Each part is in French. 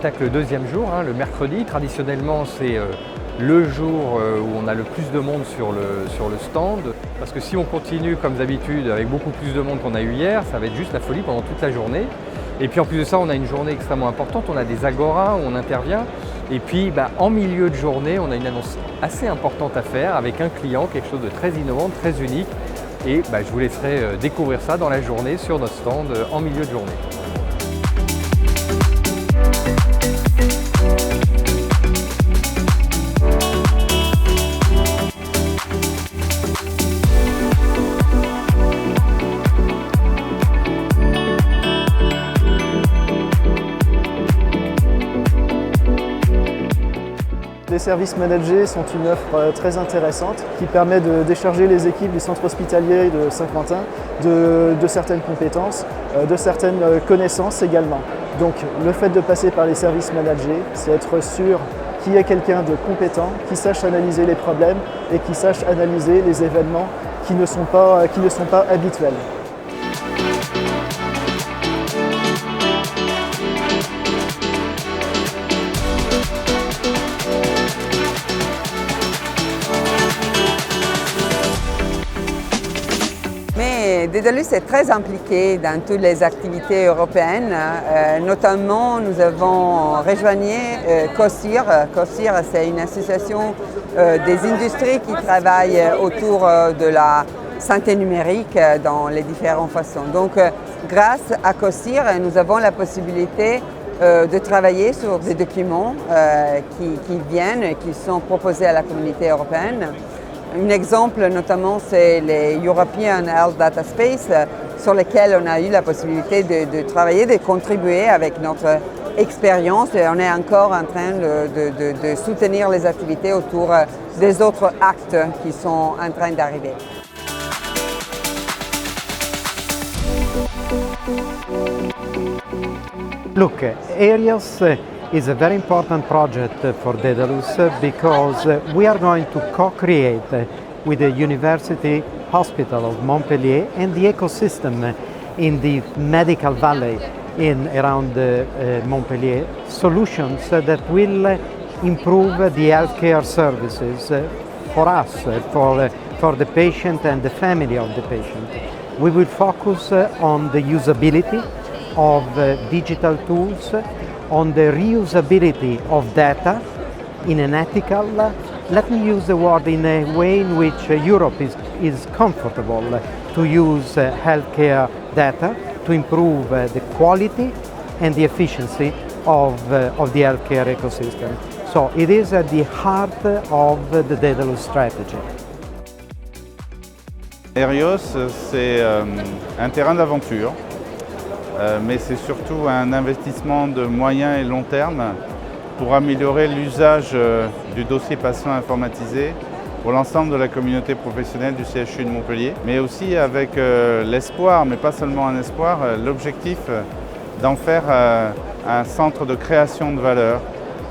attaque le deuxième jour, le mercredi. Traditionnellement, c'est le jour où on a le plus de monde sur le stand. Parce que si on continue comme d'habitude avec beaucoup plus de monde qu'on a eu hier, ça va être juste la folie pendant toute la journée. Et puis en plus de ça, on a une journée extrêmement importante, on a des agoras où on intervient. Et puis en milieu de journée, on a une annonce assez importante à faire avec un client, quelque chose de très innovant, très unique. Et je vous laisserai découvrir ça dans la journée sur notre stand en milieu de journée. Les services managés sont une offre très intéressante qui permet de décharger les équipes du centre hospitalier de Saint-Quentin de certaines compétences, de certaines connaissances également. Donc le fait de passer par les services managés, c'est être sûr qu'il y ait quelqu'un de compétent, qui sache analyser les problèmes et qui sache analyser les événements qui ne sont pas habituels. Dedalus est très impliqué dans toutes les activités européennes. Notamment, nous avons rejoint COSIR. COSIR, c'est une association des industries qui travaillent autour de la santé numérique dans les différentes façons. Donc, grâce à COSIR, nous avons la possibilité de travailler sur des documents qui viennent et qui sont proposés à la communauté européenne. Un exemple notamment, c'est les European Health Data Space sur lesquels on a eu la possibilité de travailler, de contribuer avec notre expérience et on est encore en train de soutenir les activités autour des autres actes qui sont en train d'arriver. Look, ERIOS is a very important project for Daedalus because we are going to co-create with the University Hospital of Montpellier and the ecosystem in the medical valley around Montpellier solutions that will improve the healthcare services for us, for the patient and the family of the patient. We will focus on the usability of digital tools, on the reusability of data in an ethical, let me use the word, in a way in which Europe is comfortable to use healthcare data to improve the quality and the efficiency of the healthcare ecosystem. So it is at the heart of the Daedalus strategy. ERIOS, c'est un terrain d'aventure. Mais c'est surtout un investissement de moyen et long terme pour améliorer l'usage du dossier patient informatisé pour l'ensemble de la communauté professionnelle du CHU de Montpellier, mais aussi avec l'espoir, mais pas seulement un espoir, l'objectif d'en faire un centre de création de valeur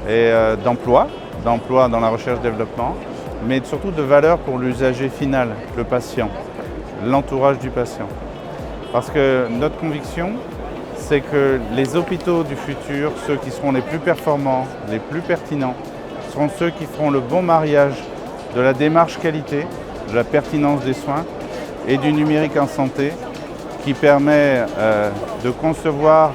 et d'emploi dans la recherche-développement, mais surtout de valeur pour l'usager final, le patient, l'entourage du patient. Parce que notre conviction, c'est que les hôpitaux du futur, ceux qui seront les plus performants, les plus pertinents, seront ceux qui feront le bon mariage de la démarche qualité, de la pertinence des soins et du numérique en santé qui permet de concevoir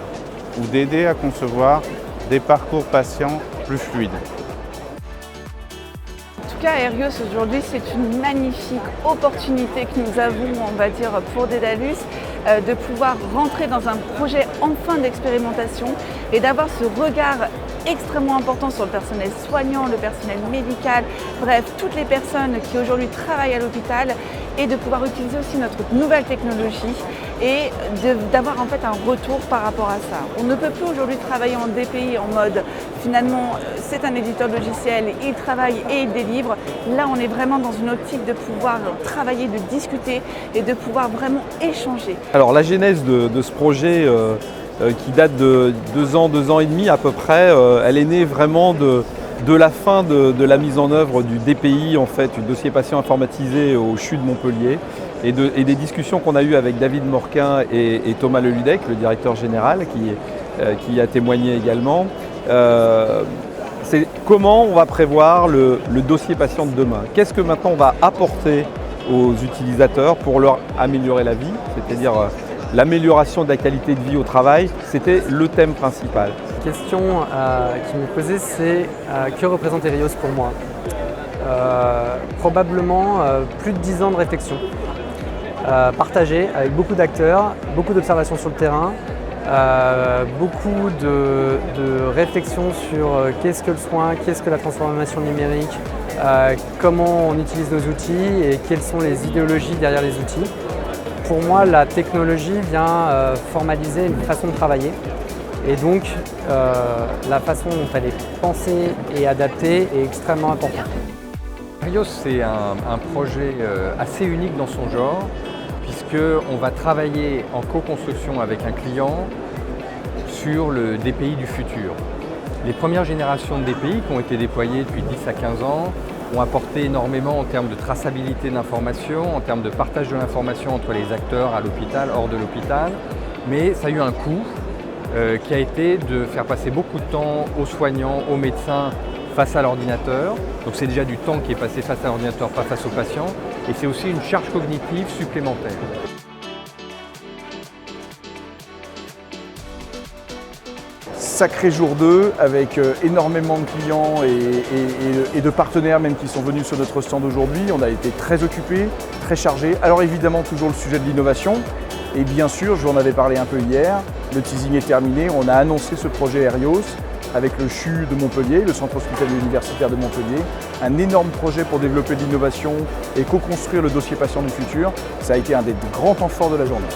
ou d'aider à concevoir des parcours patients plus fluides. En tout cas, ERIOS aujourd'hui, c'est une magnifique opportunité que nous avons, on va dire, pour Daedalus, de pouvoir rentrer dans un projet enfin d'expérimentation et d'avoir ce regard extrêmement important sur le personnel soignant, le personnel médical, bref, toutes les personnes qui aujourd'hui travaillent à l'hôpital et de pouvoir utiliser aussi notre nouvelle technologie et d'avoir en fait un retour par rapport à ça. On ne peut plus aujourd'hui travailler en DPI en mode finalement c'est un éditeur de logiciel, il travaille et il délivre. Là on est vraiment dans une optique de pouvoir travailler, de discuter et de pouvoir vraiment échanger. Alors la genèse de ce projet qui date de 2 ans et demi à peu près, elle est née vraiment de la fin de la mise en œuvre du DPI, en fait, du dossier patient informatisé au CHU de Montpellier, et des discussions qu'on a eues avec David Morquin et Thomas Leludec, le directeur général, qui a témoigné également. c'est comment on va prévoir le dossier patient de demain. Qu'est-ce que maintenant on va apporter aux utilisateurs pour leur améliorer la vie, c'est-à-dire l'amélioration de la qualité de vie au travail, c'était le thème principal. La question qui m'est posée, c'est que représente Erios pour moi? Probablement plus de 10 ans de réflexion, partagée avec beaucoup d'acteurs, beaucoup d'observations sur le terrain, beaucoup de réflexions sur qu'est-ce que le soin, qu'est-ce que la transformation numérique, comment on utilise nos outils et quelles sont les idéologies derrière les outils. Pour moi, la technologie vient formaliser une façon de travailler et donc la façon dont elle est pensée et adaptée est extrêmement importante. Erios, c'est un projet assez unique dans son genre, puisqu'on va travailler en co-construction avec un client sur le DPI du futur. Les premières générations de DPI qui ont été déployées depuis 10 à 15 ans ont apporté énormément en termes de traçabilité de l'information, en termes de partage de l'information entre les acteurs à l'hôpital, hors de l'hôpital, mais ça a eu un coût qui a été de faire passer beaucoup de temps aux soignants, aux médecins, face à l'ordinateur. Donc c'est déjà du temps qui est passé face à l'ordinateur, pas face aux patients. Et c'est aussi une charge cognitive supplémentaire. Sacré jour 2 avec énormément de clients et de partenaires même qui sont venus sur notre stand aujourd'hui. On a été très occupés, très chargés. Alors évidemment toujours le sujet de l'innovation. Et bien sûr, je vous en avais parlé un peu hier, le teasing est terminé. On a annoncé ce projet Erios avec le CHU de Montpellier, le centre hospitalier universitaire de Montpellier. Un énorme projet pour développer l'innovation et co-construire le dossier patient du futur. Ça a été un des grands temps forts de la journée.